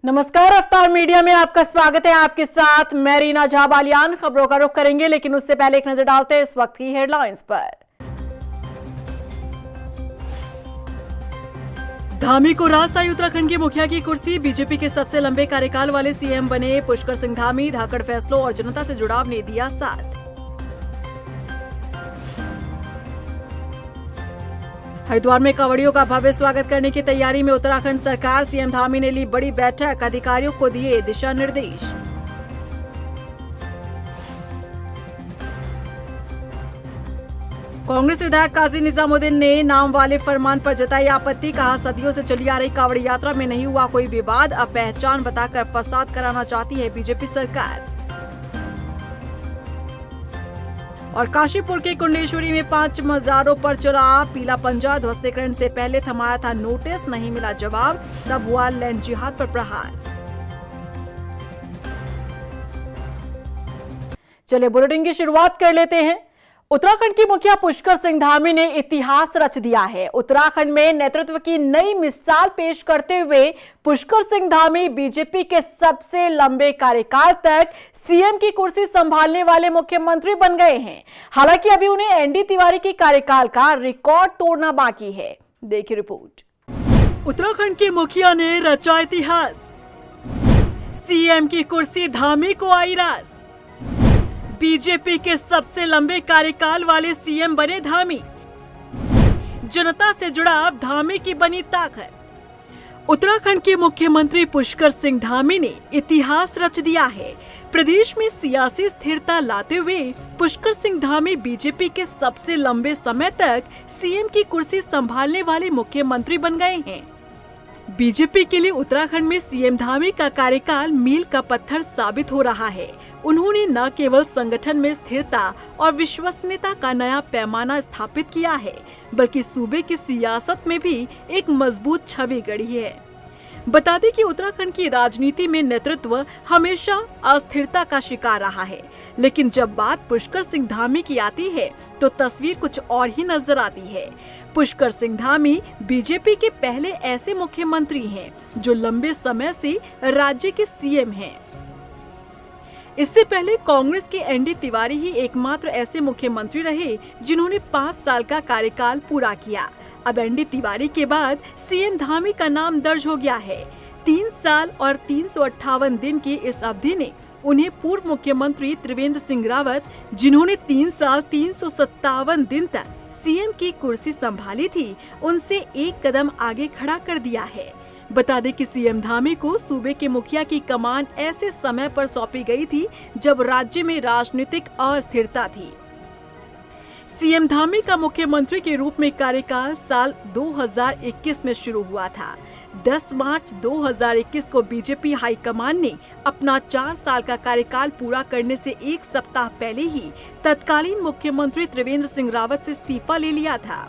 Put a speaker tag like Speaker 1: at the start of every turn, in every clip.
Speaker 1: नमस्कार, अवतार मीडिया में आपका स्वागत है। आपके साथ मैं रीना झा बालियान। खबरों का रुख करेंगे, लेकिन उससे पहले एक नजर डालते हैं इस वक्त की हेडलाइंस पर। धामी को राजशाही उत्तराखंड के मुखिया की कुर्सी। बीजेपी के सबसे लंबे कार्यकाल वाले सीएम बने पुष्कर सिंह धामी। धाकड़ फैसलों और जनता से जुड़ाव ने दिया साथ। हरिद्वार में कांवड़ियों का भव्य स्वागत करने की तैयारी में उत्तराखंड सरकार। सीएम धामी ने ली बड़ी बैठक, अधिकारियों को दिए दिशा निर्देश। कांग्रेस विधायक काजी निजामुद्दीन ने नाम वाले फरमान पर जताई आपत्ति। कहा, सदियों से चली आ रही कांवड़ी यात्रा में नहीं हुआ कोई विवाद, अब पहचान बताकर फसाद कराना चाहती है बीजेपी सरकार। और काशीपुर के कुंडेश्वरी में 5 मजारों पर चढ़ा पीला पंजा। ध्वस्तीकरण से पहले थमाया था नोटिस, नहीं मिला जवाब, तब हुआ लैंड जिहाद पर प्रहार। चलिए बुलेटिन की शुरुआत कर लेते हैं। उत्तराखंड की मुखिया पुष्कर सिंह धामी ने इतिहास रच दिया है। उत्तराखंड में नेतृत्व की नई मिसाल पेश करते हुए पुष्कर सिंह धामी बीजेपी के सबसे लंबे कार्यकाल तक सीएम की कुर्सी संभालने वाले मुख्यमंत्री बन गए हैं। हालांकि अभी उन्हें एनडी तिवारी के कार्यकाल का रिकॉर्ड तोड़ना बाकी है। देखिए रिपोर्ट। उत्तराखंड के मुखिया ने रचा इतिहास, सीएम की कुर्सी धामी को आई रास। बीजेपी के सबसे लंबे कार्यकाल वाले सीएम बने धामी। जनता से जुड़ाव धामी की बनी ताकत। उत्तराखंड के मुख्यमंत्री पुष्कर सिंह धामी ने इतिहास रच दिया है। प्रदेश में सियासी स्थिरता लाते हुए पुष्कर सिंह धामी बीजेपी के सबसे लंबे समय तक सीएम की कुर्सी संभालने वाले मुख्यमंत्री बन गए हैं। बीजेपी के लिए उत्तराखंड में सीएम धामी का कार्यकाल मील का पत्थर साबित हो रहा है। उन्होंने न केवल संगठन में स्थिरता और विश्वसनीयता का नया पैमाना स्थापित किया है, बल्कि सूबे की सियासत में भी एक मजबूत छवि गढ़ी है। बता दें कि उत्तराखंड की राजनीति में नेतृत्व हमेशा अस्थिरता का शिकार रहा है, लेकिन जब बात पुष्कर सिंह धामी की आती है तो तस्वीर कुछ और ही नजर आती है। पुष्कर सिंह धामी बीजेपी के पहले ऐसे मुख्यमंत्री हैं जो लंबे समय से राज्य के सीएम हैं। इससे पहले कांग्रेस के एनडी तिवारी ही एकमात्र ऐसे मुख्यमंत्री रहे जिन्होंने 5 साल का कार्यकाल पूरा किया। अब एनडी तिवारी के बाद सीएम धामी का नाम दर्ज हो गया है। 3 साल और 358 दिन की इस अवधि ने उन्हें पूर्व मुख्यमंत्री त्रिवेंद्र सिंह रावत, जिन्होंने 3 साल 357 दिन तक सीएम की कुर्सी संभाली थी, उनसे एक कदम आगे खड़ा कर दिया है। बता दें कि सीएम धामी को सूबे के मुखिया की कमान ऐसे समय पर सौंपी गई थी जब राज्य में राजनीतिक अस्थिरता थी। सीएम धामी का मुख्यमंत्री के रूप में कार्यकाल साल 2021 में शुरू हुआ था। 10 मार्च 2021 को बीजेपी हाईकमान ने अपना 4 साल का कार्यकाल पूरा करने से एक सप्ताह पहले ही तत्कालीन मुख्यमंत्री त्रिवेंद्र सिंह रावत से इस्तीफा ले लिया था।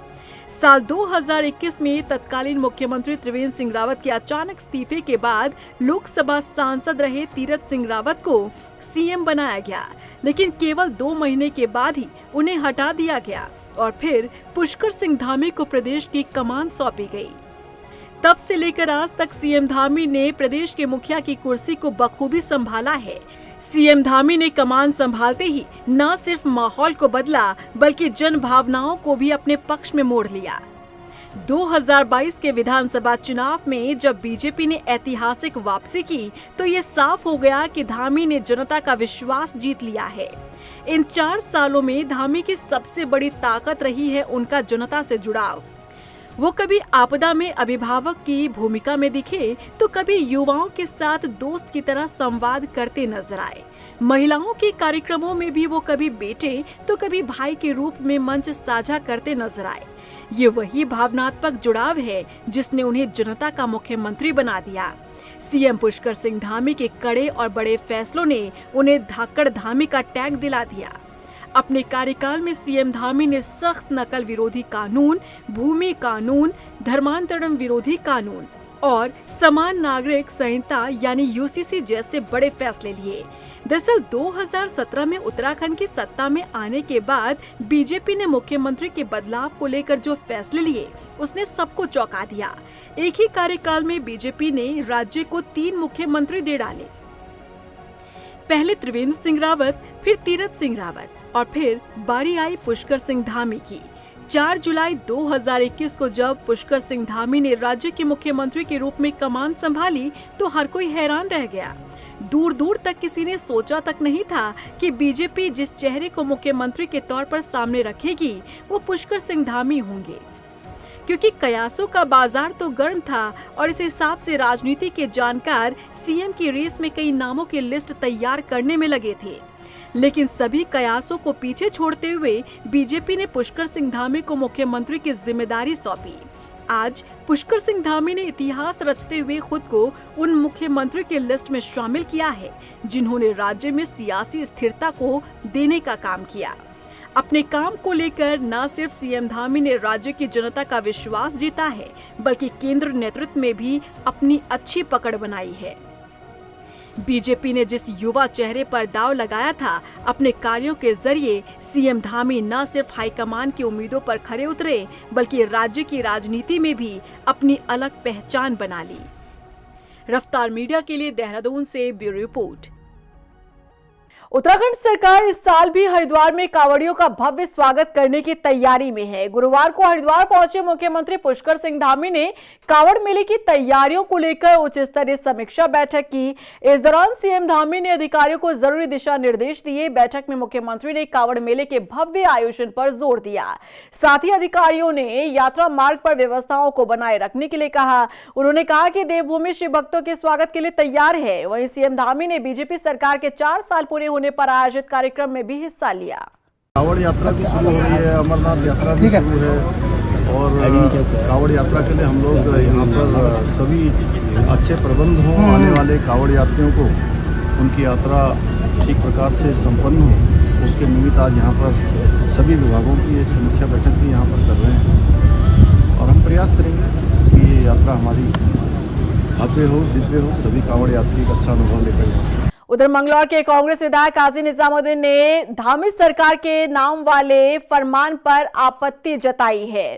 Speaker 1: साल 2021 में तत्कालीन मुख्यमंत्री त्रिवेंद्र सिंह रावत के अचानक इस्तीफे के बाद लोकसभा सांसद रहे तीरथ सिंह रावत को सीएम बनाया गया, लेकिन केवल 2 महीने के बाद ही उन्हें हटा दिया गया और फिर पुष्कर सिंह धामी को प्रदेश की कमान सौंपी गई। तब से लेकर आज तक सीएम धामी ने प्रदेश के मुखिया की कुर्सी को बखूबी संभाला है। सीएम धामी ने कमान संभालते ही न सिर्फ माहौल को बदला, बल्कि जन भावनाओं को भी अपने पक्ष में मोड़ लिया। 2022 के विधानसभा चुनाव में जब बीजेपी ने ऐतिहासिक वापसी की, तो ये साफ हो गया कि धामी ने जनता का विश्वास जीत लिया है। इन 4 सालों में धामी की सबसे बड़ी ताकत रही है उनका जनता से जुड़ाव। वो कभी आपदा में अभिभावक की भूमिका में दिखे, तो कभी युवाओं के साथ दोस्त की तरह संवाद करते नजर आए। महिलाओं के कार्यक्रमों में भी वो कभी बेटे तो कभी भाई के रूप में मंच साझा करते नजर आए। ये वही भावनात्मक जुड़ाव है जिसने उन्हें जनता का मुख्यमंत्री बना दिया। सीएम पुष्कर सिंह धामी के कड़े और बड़े फैसलों ने उन्हें धाकड़ धामी का टैग दिला दिया। अपने कार्यकाल में सीएम धामी ने सख्त नकल विरोधी कानून, भूमि कानून, धर्मांतरण विरोधी कानून और समान नागरिक संहिता यानी यूसीसी जैसे बड़े फैसले लिए। दरअसल 2017 में उत्तराखंड की सत्ता में आने के बाद बीजेपी ने मुख्यमंत्री के बदलाव को लेकर जो फैसले लिए उसने सबको चौंका दिया। एक ही कार्यकाल में बीजेपी ने राज्य को 3 मुख्यमंत्री दे डाले। पहले त्रिवेंद्र सिंह रावत, फिर तीरथ सिंह रावत और फिर बारी आई पुष्कर सिंह धामी की। 4 जुलाई 2021 को जब पुष्कर सिंह धामी ने राज्य के मुख्यमंत्री के रूप में कमान संभाली तो हर कोई हैरान रह गया। दूर दूर तक किसी ने सोचा तक नहीं था कि बीजेपी जिस चेहरे को मुख्यमंत्री के तौर पर सामने रखेगी वो पुष्कर सिंह धामी होंगे, क्योंकि कयासों का बाजार तो गर्म था और इस हिसाब से राजनीति के जानकार सीएम की रेस में कई नामों की लिस्ट तैयार करने में लगे थे। लेकिन सभी कयासों को पीछे छोड़ते हुए बीजेपी ने पुष्कर सिंह धामी को मुख्यमंत्री की जिम्मेदारी सौंपी। आज पुष्कर सिंह धामी ने इतिहास रचते हुए खुद को उन मुख्यमंत्री की लिस्ट में शामिल किया है जिन्होंने राज्य में सियासी स्थिरता को देने का काम किया। अपने काम को लेकर न सिर्फ सीएम धामी ने राज्य की जनता का विश्वास जीता है, बल्कि केंद्र नेतृत्व में भी अपनी अच्छी पकड़ बनाई है। बीजेपी ने जिस युवा चेहरे पर दांव लगाया था, अपने कार्यों के जरिए सीएम धामी न सिर्फ हाईकमान की उम्मीदों पर खरे उतरे, बल्कि राज्य की राजनीति में भी अपनी अलग पहचान बना ली। रफ्तार मीडिया के लिए देहरादून से ब्यूरो रिपोर्ट। उत्तराखंड सरकार इस साल भी हरिद्वार में कांवड़ियों का भव्य स्वागत करने की तैयारी में है। गुरुवार को हरिद्वार पहुंचे मुख्यमंत्री पुष्कर सिंह धामी ने कांवड़ मेले की तैयारियों को लेकर उच्च स्तरीय समीक्षा बैठक की। इस दौरान सीएम धामी ने अधिकारियों को जरूरी दिशा निर्देश दिए। बैठक में मुख्यमंत्री ने कांवड़ मेले के भव्य आयोजन पर जोर दिया। साथ ही अधिकारियों ने यात्रा मार्ग पर व्यवस्थाओं को बनाए रखने के लिए कहा। उन्होंने कहा कि देवभूमि शिव भक्तों के स्वागत के लिए तैयार है। वहीं सीएम धामी ने बीजेपी सरकार के 4 साल पूरे होने पर आयोजित कार्यक्रम में भी हिस्सा लिया।
Speaker 2: कांवड़ यात्रा भी शुरू हो रही है, अमरनाथ यात्रा भी शुरू है और कांवड़ यात्रा के लिए हम लोग यहाँ पर सभी अच्छे प्रबंध हों, आने वाले कांवड़ यात्रियों को उनकी यात्रा ठीक प्रकार से संपन्न हो, उसके निमित्त आज यहाँ पर सभी विभागों की एक समीक्षा बैठक भी यहाँ पर कर रहे हैं और हम प्रयास करेंगे कि ये यात्रा हमारी भव्य हो, दिव्य हो, सभी कांवड़ यात्री का अच्छा अनुभव लेकर जा सकें।
Speaker 1: उधर मंगलौर के कांग्रेस विधायक काजी निजामुद्दीन ने धामी सरकार के नाम वाले फरमान पर आपत्ति जताई है।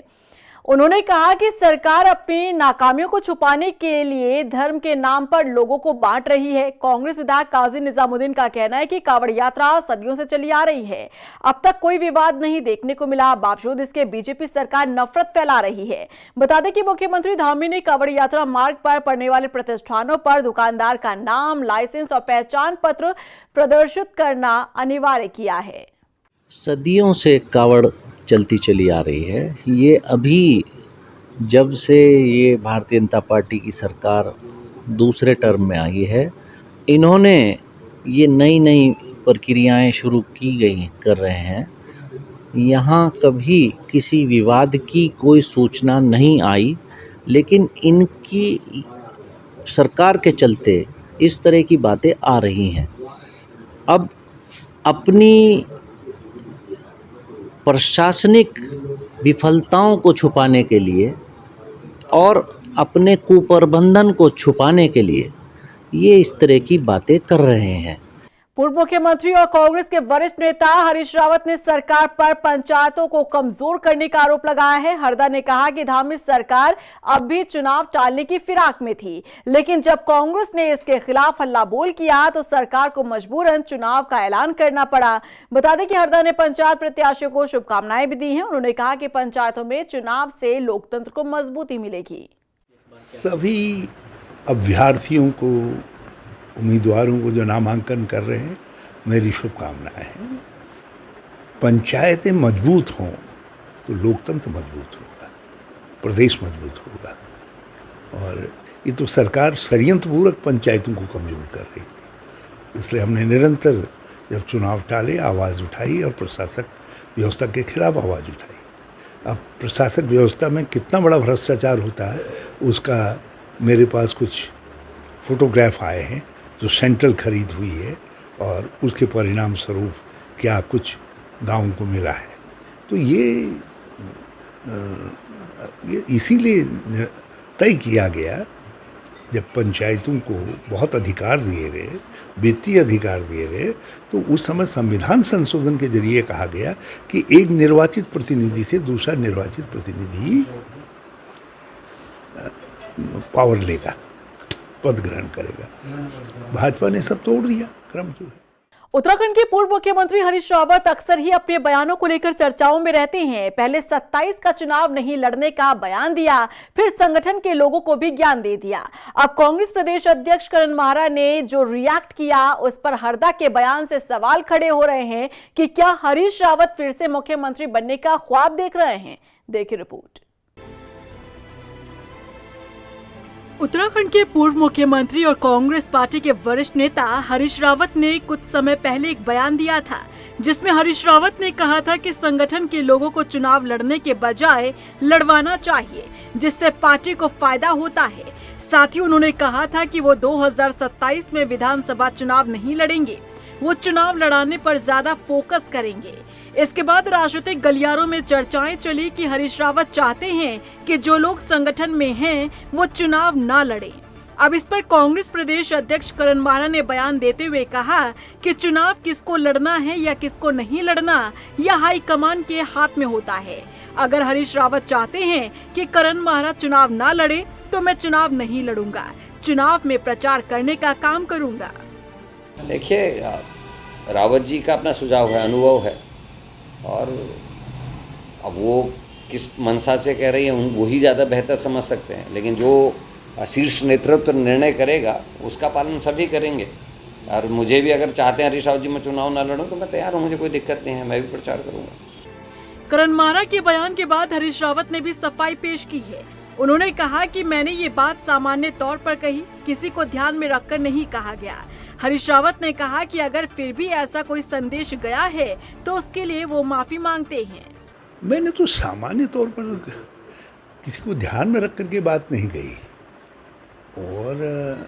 Speaker 1: उन्होंने कहा कि सरकार अपनी नाकामियों को छुपाने के लिए धर्म के नाम पर लोगों को बांट रही है। कांग्रेस विधायक काजी निजामुद्दीन का कहना है कि कांवड़ यात्रा सदियों से चली आ रही है, अब तक कोई विवाद नहीं देखने को मिला, बावजूद इसके बीजेपी सरकार नफरत फैला रही है। बता दें कि मुख्यमंत्री धामी ने कांवड़ यात्रा मार्ग पर पड़ने वाले प्रतिष्ठानों पर दुकानदार का नाम, लाइसेंस और पहचान पत्र प्रदर्शित करना अनिवार्य किया है।
Speaker 3: सदियों से कांवड़ चलती चली आ रही है। ये अभी जब से ये भारतीय जनता पार्टी की सरकार दूसरे टर्म में आई है, इन्होंने ये नई नई प्रक्रियाएं शुरू की गई कर रहे हैं। यहाँ कभी किसी विवाद की कोई सूचना नहीं आई, लेकिन इनकी सरकार के चलते इस तरह की बातें आ रही हैं। अब अपनी प्रशासनिक विफलताओं को छुपाने के लिए और अपने कुप्रबंधन को छुपाने के लिए ये इस तरह की बातें कर रहे हैं।
Speaker 1: पूर्व मुख्यमंत्री और कांग्रेस के वरिष्ठ नेता हरीश रावत ने सरकार पर पंचायतों को कमजोर करने का आरोप लगाया है। हरदा ने कहा कि धामी सरकार अब भी चुनाव टालने की फिराक में थी, लेकिन जब कांग्रेस ने इसके खिलाफ हल्ला बोल किया तो सरकार को मजबूरन चुनाव का ऐलान करना पड़ा। बता दें कि हरदा ने पंचायत प्रत्याशियों को शुभकामनाएं भी दी हैं। उन्होंने कहा कि पंचायतों में चुनाव से लोकतंत्र को मजबूती मिलेगी।
Speaker 4: सभी अभ्यर्थियों को, उम्मीदवारों को जो नामांकन कर रहे हैं, मेरी शुभकामनाएं हैं। पंचायतें मजबूत हों तो लोकतंत्र मजबूत होगा, प्रदेश मजबूत होगा। और ये तो सरकार षड्यंत्रपूर्वक पंचायतों को कमज़ोर कर रही थी, इसलिए हमने निरंतर जब चुनाव टाले आवाज़ उठाई और प्रशासक व्यवस्था के खिलाफ आवाज़ उठाई। अब प्रशासक व्यवस्था में कितना बड़ा भ्रष्टाचार होता है उसका मेरे पास कुछ फोटोग्राफ आए हैं जो सेंट्रल खरीद हुई है और उसके परिणाम स्वरूप क्या कुछ गाँव को मिला है। तो ये इसीलिए तय किया गया जब पंचायतों को बहुत अधिकार दिए गए, वित्तीय अधिकार दिए गए, तो उस समय संविधान संशोधन के जरिए कहा गया कि एक निर्वाचित प्रतिनिधि से दूसरा निर्वाचित प्रतिनिधि पावर लेगा, पद ग्रहण करेगा। भाजपा ने सब तोड़ दिया क्रम जो है।
Speaker 1: उत्तराखंड के पूर्व मुख्यमंत्री हरीश रावत अक्सर ही अपने बयानों को लेकर चर्चाओं में रहते हैं। पहले 27 का चुनाव नहीं लड़ने का बयान दिया, फिर संगठन के लोगों को भी ज्ञान दे दिया। अब कांग्रेस प्रदेश अध्यक्ष करण माहरा ने जो रिएक्ट किया, उस पर हरदा के बयान से सवाल खड़े हो रहे हैं कि क्या हरीश रावत फिर से मुख्यमंत्री बनने का ख्वाब देख रहे हैं। देखिए रिपोर्ट। उत्तराखंड के पूर्व मुख्यमंत्री और कांग्रेस पार्टी के वरिष्ठ नेता हरीश रावत ने कुछ समय पहले एक बयान दिया था, जिसमें हरीश रावत ने कहा था कि संगठन के लोगों को चुनाव लड़ने के बजाय लड़वाना चाहिए, जिससे पार्टी को फायदा होता है। साथ ही उन्होंने कहा था कि वो 2027 में विधानसभा चुनाव नहीं लड़ेंगे, वो चुनाव लड़ाने पर ज्यादा फोकस करेंगे। इसके बाद राजनीतिक गलियारों में चर्चाएं चली कि हरीश रावत चाहते हैं कि जो लोग संगठन में हैं वो चुनाव ना लड़ें। अब इस पर कांग्रेस प्रदेश अध्यक्ष करण माहरा ने बयान देते हुए कहा कि चुनाव किसको लड़ना है या किसको नहीं लड़ना, यह हाईकमान के हाथ में होता है। अगर हरीश रावत चाहते हैं कि करण माहरा चुनाव ना लड़े तो मैं चुनाव नहीं लड़ूंगा, चुनाव में प्रचार करने का काम करूंगा।
Speaker 5: देखिए, रावत जी का अपना सुझाव है, अनुभव है, और अब वो किस मंशा से कह रही है वही ज़्यादा बेहतर समझ सकते हैं। लेकिन जो शीर्ष नेतृत्व निर्णय करेगा उसका पालन सभी करेंगे। और मुझे भी अगर चाहते हैं हरीश रावत जी मैं चुनाव ना लड़ूं तो मैं तैयार हूं, मुझे कोई दिक्कत नहीं है, मैं भी प्रचार करूंगा।
Speaker 1: करण माहरा के बयान के बाद हरीश रावत ने भी सफाई पेश की है। उन्होंने कहा कि मैंने ये बात सामान्य तौर पर कही, किसी को ध्यान में रखकर नहीं कहा गया। हरीश रावत ने कहा कि अगर फिर भी ऐसा कोई संदेश गया है तो उसके लिए वो माफी मांगते हैं।
Speaker 4: मैंने तो सामान्य तौर पर किसी को ध्यान में रख करके बात नहीं कही, और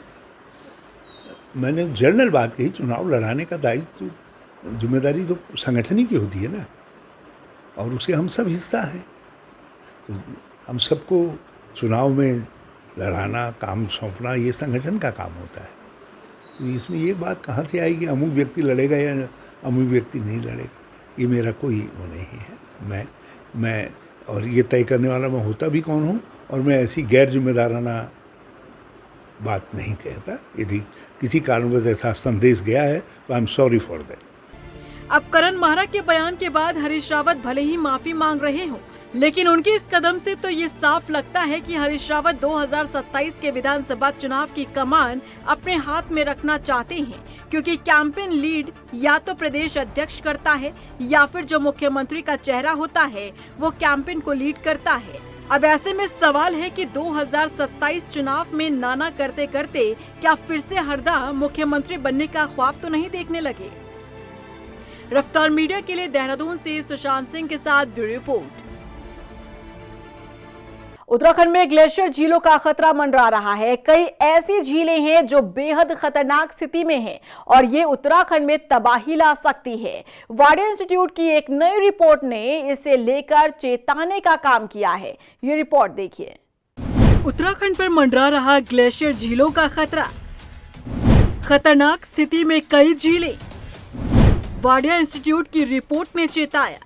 Speaker 4: मैंने जनरल बात कही। चुनाव लड़ाने का दायित्व, जिम्मेदारी तो संगठन ही की होती है ना, और उसके हम सब हिस्सा हैं। तो हम सबको चुनाव में लड़ाना, काम सौंपना, ये संगठन का काम होता है। तो इसमें ये बात कहाँ से आई कि अमुक व्यक्ति लड़ेगा या अमुक व्यक्ति नहीं लड़ेगा, ये मेरा कोई वो नहीं है। मैं और ये तय करने वाला मैं होता भी कौन हूँ, और मैं ऐसी गैर जिम्मेदाराना बात नहीं कहता। यदि किसी कारणवश ऐसा संदेश गया है तो I am sorry for that.
Speaker 1: अब करण माहरा के बयान के बाद हरीश रावत भले ही माफी मांग रहे हों, लेकिन उनके इस कदम से तो ये साफ लगता है कि हरीश रावत 2027 के विधानसभा चुनाव की कमान अपने हाथ में रखना चाहते हैं, क्योंकि कैंपेन लीड या तो प्रदेश अध्यक्ष करता है या फिर जो मुख्यमंत्री का चेहरा होता है वो कैंपेन को लीड करता है। अब ऐसे में सवाल है कि 2027 चुनाव में नाना करते करते क्या फिर से हरदा मुख्यमंत्री बनने का ख्वाब तो नहीं देखने लगे। रफ्तार मीडिया के लिए देहरादून से सुशांत सिंह के साथ ब्यूरो रिपोर्ट। उत्तराखंड में ग्लेशियर झीलों का खतरा मंडरा रहा है। कई ऐसी झीलें हैं जो बेहद खतरनाक स्थिति में हैं और ये उत्तराखंड में तबाही ला सकती है। वाडिया इंस्टीट्यूट की एक नई रिपोर्ट ने इसे लेकर चेताने का काम किया है। ये रिपोर्ट देखिए। उत्तराखंड पर मंडरा रहा ग्लेशियर झीलों का खतरा, खतरनाक स्थिति में कई झीलें। वाडिया इंस्टीट्यूट की रिपोर्ट ने चेताया।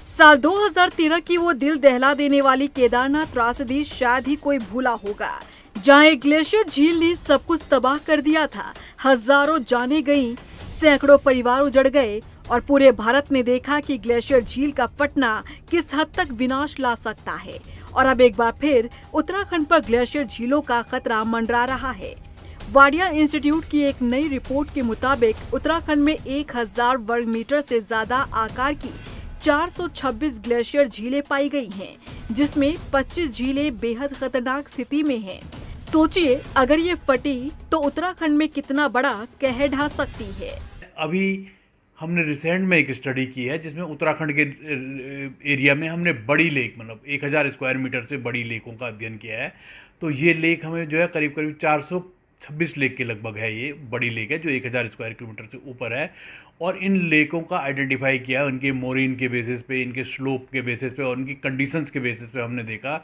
Speaker 1: साल 2013 की वो दिल दहला देने वाली केदारनाथ त्रासदी शायद ही कोई भूला होगा, जहां एक ग्लेशियर झील ने सब कुछ तबाह कर दिया था। हजारों जानें गईं, सैकड़ों परिवार उजड़ गए और पूरे भारत ने देखा कि ग्लेशियर झील का फटना किस हद तक विनाश ला सकता है। और अब एक बार फिर उत्तराखंड पर ग्लेशियर झीलों का खतरा मंडरा रहा है। वाडिया इंस्टीट्यूट की एक नई रिपोर्ट के मुताबिक उत्तराखंड में 1000 वर्ग मीटर से ज्यादा आकार की 426 ग्लेशियर झीलें पाई गई हैं, जिसमें 25 झीलें बेहद खतरनाक स्थिति में हैं। सोचिए अगर ये फटी तो उत्तराखंड में कितना बड़ा कहर ढा सकती है।
Speaker 6: अभी हमने रिसेंट में एक स्टडी की है जिसमें उत्तराखंड के एरिया में हमने बड़ी लेक, मतलब 1000 स्क्वायर मीटर से बड़ी लेकों का अध्ययन किया है। तो ये लेक हमें जो है करीब करीब 426 लेक के लगभग है। ये बड़ी लेक है जो 1000 स्क्वायर किलोमीटर से ऊपर है। और इन लेकों का आइडेंटिफाई किया, उनके मोरीन के बेसिस पे, इनके स्लोप के बेसिस पे और उनकी कंडीशंस के बेसिस पे हमने देखा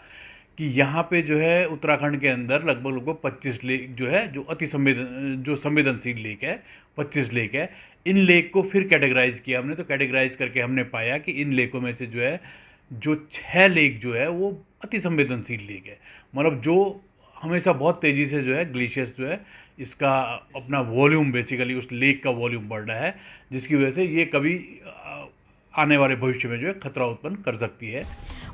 Speaker 6: कि यहाँ पे जो है उत्तराखंड के अंदर लगभग 25 लेक जो है, जो संवेदनशील लेक है, 25 लेक है। इन लेक को फिर कैटेगराइज किया हमने, तो कैटेगराइज करके हमने पाया कि इन लेकों में से जो 6 लेक जो है वो अति संवेदनशील लेक है। मतलब जो हमेशा बहुत तेज़ी से जो है ग्लेशियर्स जो है इसका अपना वॉल्यूम, बेसिकली उस लेक का वॉल्यूम बढ़ रहा है, जिसकी वजह से ये कभी आने वाले भविष्य में जो है खतरा उत्पन्न कर सकती है।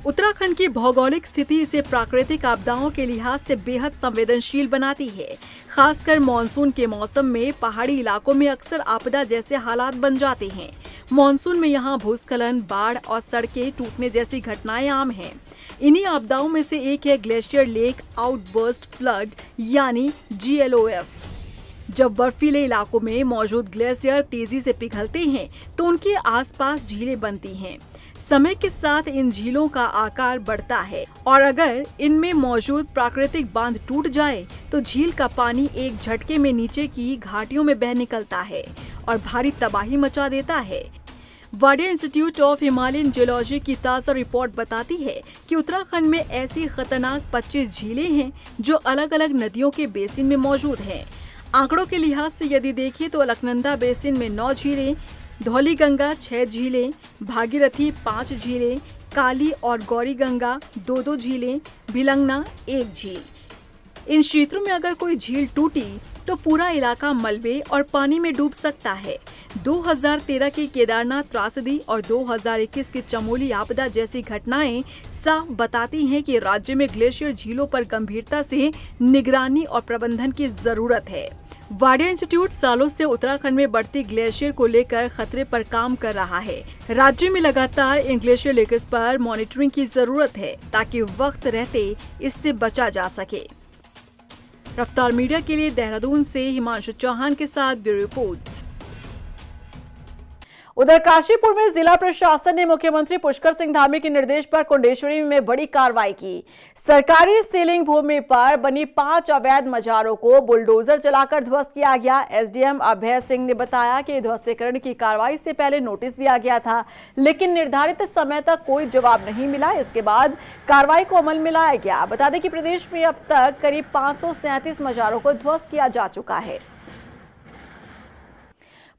Speaker 1: उत्तराखंड की भौगोलिक स्थिति इसे प्राकृतिक आपदाओं के लिहाज से बेहद संवेदनशील बनाती है। खासकर मानसून के मौसम में पहाड़ी इलाकों में अक्सर आपदा जैसे हालात बन जाते हैं। मानसून में यहाँ भूस्खलन, बाढ़ और सड़कें टूटने जैसी घटनाएं आम हैं। इन्हीं आपदाओं में से एक है ग्लेशियर लेक आउटबर्स्ट फ्लड यानी GLOF। जब बर्फीले इलाकों में मौजूद ग्लेशियर तेजी से पिघलते हैं तो उनके आसपास झीलें बनती हैं। समय के साथ इन झीलों का आकार बढ़ता है और अगर इनमें मौजूद प्राकृतिक बांध टूट जाए तो झील का पानी एक झटके में नीचे की घाटियों में बह निकलता है और भारी तबाही मचा देता है। Wadia institute of Himalayan geology की ताज़ा रिपोर्ट बताती है कि उत्तराखंड में ऐसी खतरनाक 25 झीलें हैं जो अलग अलग नदियों के बेसिन में मौजूद हैं। आंकड़ों के लिहाज से यदि देखें तो अलकनंदा बेसिन में 9 झीलें, धौली गंगा 6 झीलें, भागीरथी 5 झीलें, काली और गौरी गंगा 2-2 झीलें, भिलंगना 1 झील। इन क्षेत्रों में अगर कोई झील टूटी तो पूरा इलाका मलबे और पानी में डूब सकता है। 2013 की केदारनाथ त्रासदी और 2021 की चमोली आपदा जैसी घटनाएं साफ बताती हैं कि राज्य में ग्लेशियर झीलों पर गंभीरता से निगरानी और प्रबंधन की जरूरत है। वाडिया इंस्टीट्यूट सालों से उत्तराखंड में बढ़ती ग्लेशियर को लेकर खतरे पर काम कर रहा है। राज्य में लगातार इन ग्लेशियर लेक्स पर मॉनिटरिंग की जरूरत है ताकि वक्त रहते इससे बचा जा सके। रफ्तार मीडिया के लिए देहरादून से हिमांशु चौहान के साथ ब्यूरो रिपोर्ट। उधर काशीपुर में जिला प्रशासन ने मुख्यमंत्री पुष्कर सिंह धामी के निर्देश पर कुंडेश्वरी में बड़ी कार्रवाई की। सरकारी सीलिंग भूमि पर बनी 5 अवैध मजारों को बुलडोजर चलाकर ध्वस्त किया गया। एसडीएम अभय सिंह ने बताया कि ध्वस्तीकरण की कार्रवाई से पहले नोटिस दिया गया था, लेकिन निर्धारित समय तक कोई जवाब नहीं मिला। इसके बाद कार्रवाई को अमल में लाया गया। बता दें कि प्रदेश में अब तक करीब 537 मजारों को ध्वस्त किया जा चुका है।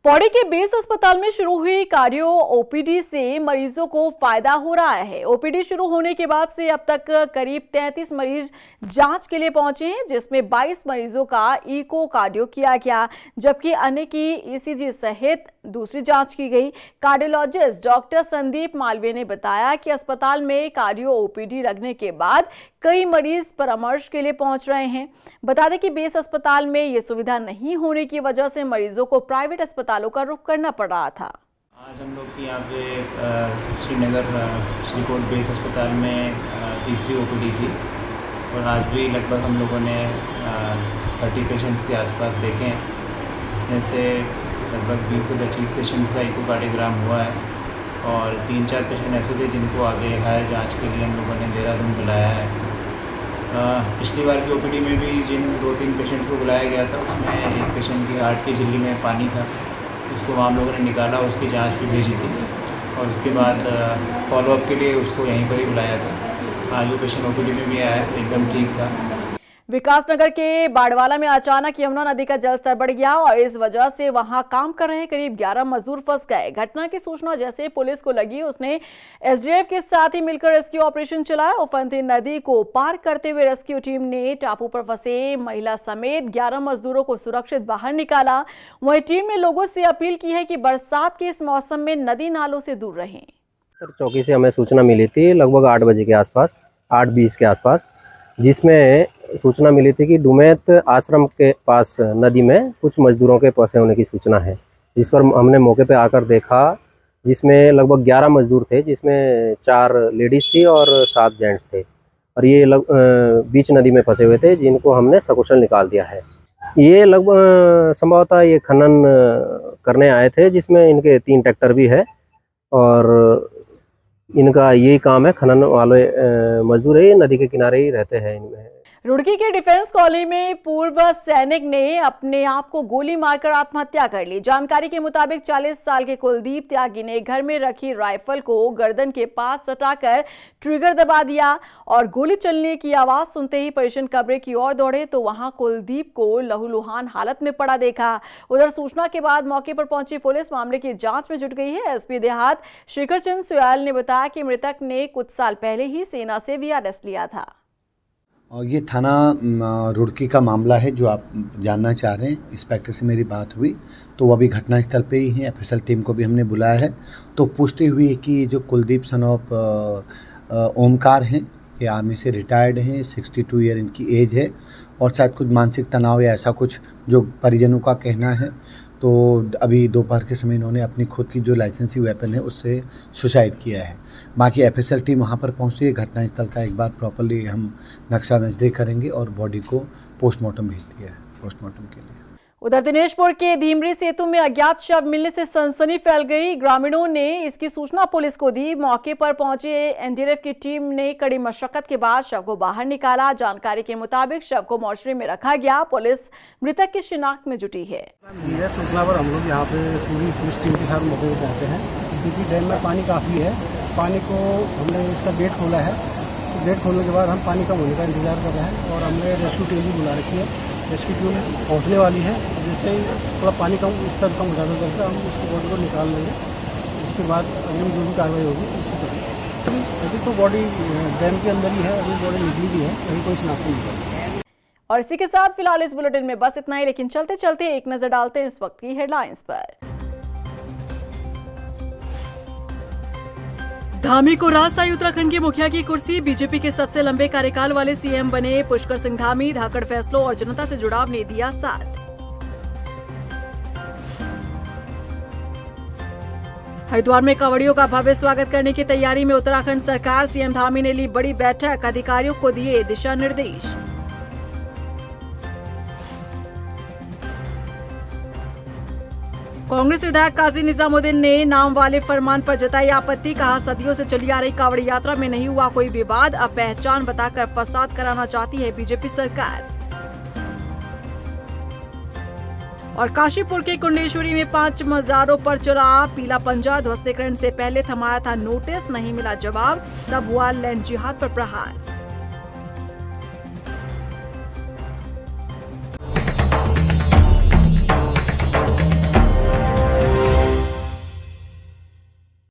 Speaker 1: पौड़ी के बेस अस्पताल में शुरू हुई कार्डियो ओपीडी से मरीजों को फायदा हो रहा है। ओपीडी शुरू होने के बाद से अब तक करीब 33 मरीज जांच के लिए पहुंचे हैं, जिसमें 22 मरीजों का इको कार्डियो किया गया, जबकि अन्य की ईसीजी सहित दूसरी जांच की गई। कार्डियोलॉजिस्ट डॉक्टर संदीप मालवीय ने बताया कि अस्पताल में कार्डियो ओपीडी लगने के बाद कई मरीज परामर्श के लिए पहुंच रहे हैं। बता दें कि बेस अस्पताल में ये सुविधा नहीं होने की वजह से मरीजों को प्राइवेट अस्पतालों का रुख करना पड़ रहा था।
Speaker 7: आज हम लोग की यहाँ पे श्रीनगर श्रीकोट बेस अस्पताल में तीसरी ओपीडी थी और आज भी लगभग हम लोगों ने 30 पेशेंट्स के आसपास देखे हैं, जिसमें से लगभग 20 से 25 पेशेंट्स का इकोकार्डियोग्राम हुआ है और 3-4 पेशेंट ऐसे थे जिनको आगे हायर जांच के लिए हम लोगों ने देहरादून बुलाया है। पिछली बार की ओपीडी में भी जिन 2-3 पेशेंट्स को बुलाया गया था उसमें एक पेशेंट की हार्ट की झिल्ली में पानी था, उसको वहाँ हम लोगों ने निकाला, उसकी जांच भी भेजी थी और उसके बाद फॉलोअप के लिए उसको यहीं पर ही बुलाया था। आज वो पेशेंट ओपीडी में भी आया, एकदम ठीक था।
Speaker 1: विकासनगर के बाड़वाला में अचानक यमुना नदी का जलस्तर बढ़ गया और इस वजह से वहां काम कर रहे करीब 11 मजदूर फंस गए। घटना की सूचना जैसे पुलिस को लगी, उसने एसडीएफ के साथ ही मिलकर रेस्क्यू ऑपरेशन चलाया। उफनती नदी को पार करते हुए रेस्क्यू टीम ने टापू पर फंसे महिला समेत 11 मजदूरों को सुरक्षित बाहर निकाला। वहीं टीम ने लोगों से अपील की है कि बरसात के इस मौसम में नदी नालों से दूर रहें।
Speaker 8: चौकी से हमें सूचना मिली थी लगभग 8 बजे के आसपास, 8:20 के आसपास, जिसमें सूचना मिली थी कि डुमैत आश्रम के पास नदी में कुछ मजदूरों के फंसे होने की सूचना है, जिस पर हमने मौके पे आकर देखा, जिसमें लगभग 11 मजदूर थे, जिसमें 4 लेडीज़ थी और 7 जेंट्स थे और ये बीच नदी में फंसे हुए थे, जिनको हमने सकुशल निकाल दिया है। ये लगभग संभवतः ये खनन करने आए थे, जिसमें इनके 3 ट्रैक्टर भी है और इनका यही काम है, खनन वाले मजदूर है, ये नदी के किनारे ही रहते हैं। इनमें
Speaker 1: रुड़की के डिफेंस कॉलोनी में पूर्व सैनिक ने अपने आप को गोली मारकर आत्महत्या कर ली। जानकारी के मुताबिक 40 साल के कुलदीप त्यागी ने घर में रखी राइफल को गर्दन के पास सटाकर ट्रिगर दबा दिया और गोली चलने की आवाज सुनते ही पेशेंट कमरे की ओर दौड़े तो वहां कुलदीप को लहूलुहान हालत में पड़ा देखा। उधर सूचना के बाद मौके पर पहुंची पुलिस मामले की जांच में जुट गई है। एसपी देहात शेखर चंद सुयाल ने बताया कि मृतक ने कुछ साल पहले ही सेना से वीआरएस लिया था।
Speaker 9: और ये थाना रुड़की का मामला है जो आप जानना चाह रहे हैं। इंस्पेक्टर से मेरी बात हुई तो वो अभी घटनास्थल पे ही हैं। एफएसएल टीम को भी हमने बुलाया है तो पुष्टि हुई है कि जो कुलदीप सन ऑफ ओमकार हैं, ये आर्मी से रिटायर्ड हैं, 62 ईयर इनकी एज है और शायद कुछ मानसिक तनाव या ऐसा कुछ जो परिजनों का कहना है। तो अभी दोपहर के समय इन्होंने अपनी खुद की जो लाइसेंसी वेपन है उससे सुसाइड किया है। बाकी एफएसएल टीम वहाँ पर पहुँचती है। घटनास्थल का एक बार प्रॉपर्ली हम नक्शा नजरी करेंगे और बॉडी को पोस्टमार्टम भेज दिया है पोस्टमार्टम के लिए।
Speaker 1: उधर दिनेशपुर के धीमरी सेतु में अज्ञात शव मिलने से सनसनी फैल गई। ग्रामीणों ने इसकी सूचना पुलिस को दी। मौके पर पहुंचे एनडीआरएफ की टीम ने कड़ी मशक्कत के बाद शव को बाहर निकाला। जानकारी के मुताबिक शव को मोर्चरी में रखा गया। पुलिस मृतक की शिनाख्त में जुटी है।
Speaker 10: सूचना पर हम लोग यहाँ पे पूरी पुलिस टीम के साथ मौके पर पहुँचे हैं क्योंकि डैम में पानी काफ़ी है। पानी को हमने इसका गेट खोला है। गेट खोलने के बाद हम पानी कम होने का इंतजार कर रहे हैं और हमने रेस्क्यू टीम भी बुला रखी है। रेस्क्यू टीम पहुँचने वाली है। जैसे ही थोड़ा पानी कम इस तरह कम हो जाता करके हम उसकी बॉडी को निकाल लेंगे। उसके बाद अगली जो भी कार्रवाई होगी उसी तरह। अभी तो बॉडी डैम के अंदर ही है, अभी बॉडी निकली भी है, अभी कोई शनाख्त नहीं है।
Speaker 1: और इसी के साथ फिलहाल इस बुलेटिन में बस इतना ही, लेकिन चलते चलते एक नजर डालते हैं इस वक्त की हेडलाइंस पर। धामी को राजशाही उत्तराखंड के मुखिया की कुर्सी। बीजेपी के सबसे लंबे कार्यकाल वाले सीएम बने पुष्कर सिंह धामी। धाकड़ फैसलों और जनता से जुड़ाव ने दिया साथ। हरिद्वार में कांवड़ियों का भव्य स्वागत करने की तैयारी में उत्तराखंड सरकार। सीएम धामी ने ली बड़ी बैठक, अधिकारियों को दिए दिशा निर्देश। कांग्रेस विधायक काजी निजामुद्दीन ने नाम वाले फरमान पर जताई आपत्ति। कहा सदियों से चली आ रही कांवड़ी यात्रा में नहीं हुआ कोई विवाद, अब पहचान बताकर फसाद कराना चाहती है बीजेपी सरकार। और काशीपुर के कुंडेश्वरी में 5 मजारों पर चढ़ा पीला पंजा। ध्वस्तीकरण से पहले थमाया था नोटिस, नहीं मिला जवाब, तब हुआ लैंड जिहाद पर प्रहार।